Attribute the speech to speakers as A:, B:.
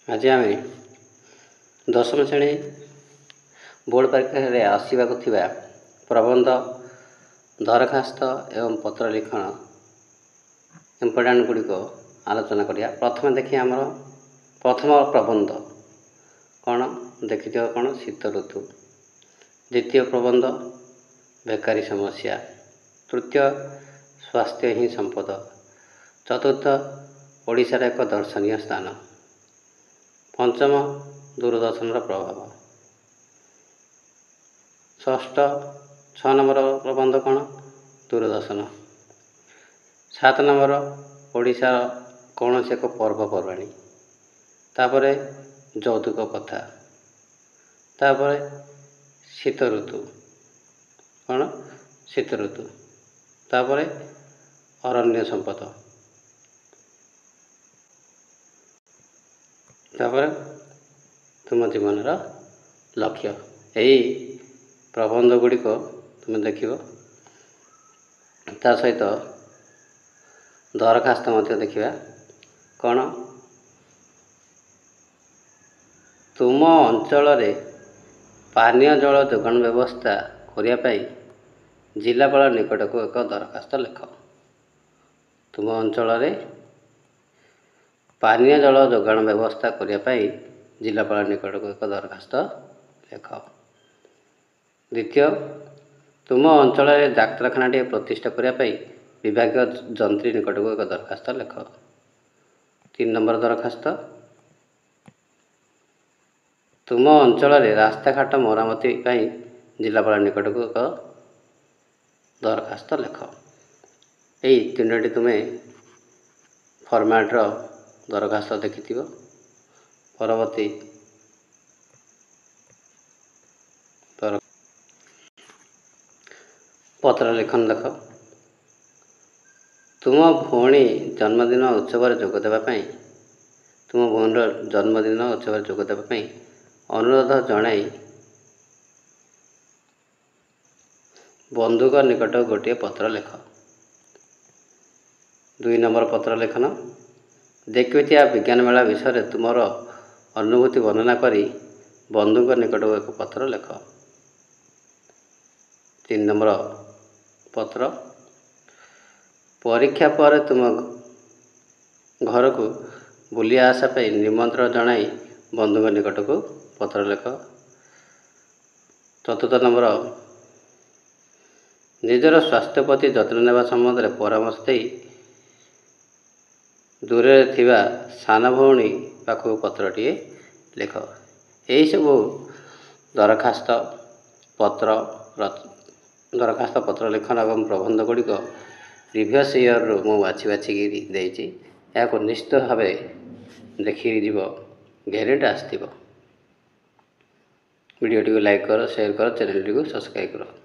A: आज आम दशम श्रेणी बोर्ड परीक्षा आसवाक प्रबंध दरखास्त एवं पत्र लिखण इम्पोर्टाट गुड़िक आलोचना करिया। प्रथम देखिए आमर प्रथम प्रबंध कौन देखि कौन शीत ऋतु, द्वितीय प्रबंध बेकारी समस्या, तृतीय स्वास्थ्य ही संपद, चतुर्थ ओडिशार एक दर्शनीय स्थान, पंचम दूरदर्शन प्रभाव, षष्ठ 6 नंबर प्रबंध कौन दूरदर्शन, 7 नंबर ओडिशा कौन से एक पर्वपर्वाणी, तापर यौतुक कथा, तापर शीत ऋतु कौन शीत ऋतु, तापर अरण्य संपद, तापर तुम जीवन लक्ष्य। यही प्रबंध गुड़िक तुम देख ता सहित दरखास्त देखा कौन तुम अंचल पानीय जल जोगाण व्यवस्था करने जिलापाल निकट को एक दरखास्त लिख। तुम अंचल पानीय जल जोगाण व्यवस्था करने जिलापाल निकट को एक दरखास्त लिख। द्वितीय तुम अंचल डाक्तखाना प्रतिष्ठा करने विभाग जंत्री निकट को एक दरखास्त लिख। 3 नंबर दरखास्त तुम अंचल रास्ताघाट मरामती जिलापाल निकट को एक दरखास्त लिख। यही 3टी तुम्हें फॉर्मेट्र दरखास्त देखि। परवर्ती पत्र लेखन देख। तुम भौणी जन्मदिन उत्सव जोग देवाई तुम भौणीर जन्मदिन उत्सव जोग देवाई अनुरोध जनाई बंधुक निकट गोटे पत्र लेख। 2 नंबर पत्र लेखन देखुथिया विज्ञान मेला विषय तुमर अनुभूति वर्णना करी बंधुक निकट एक पत्र लेख। 3 नंबर पत्र परीक्षा पर तुम घर को बुलिया आशा निमंत्रण जनाई बंधुक निकट को पत्र लेख। 4 नंबर निजर स्वास्थ्य प्रति जत्न नेवा संबंध में परामर्श दे दूर थिबा सान भौणी पाखु पत्रटीए लिख। यही सब दरखास्त पत्र लेखन एवं प्रबंध गुड़िक प्रीवियस ईयर रु मु बाछि देछि। या निश्चित भाव देखि ग्यारेंटी आसथिबो। वीडियो टी को लाइक करो, शेयर करो, चैनल टी को सब्सक्राइब करो।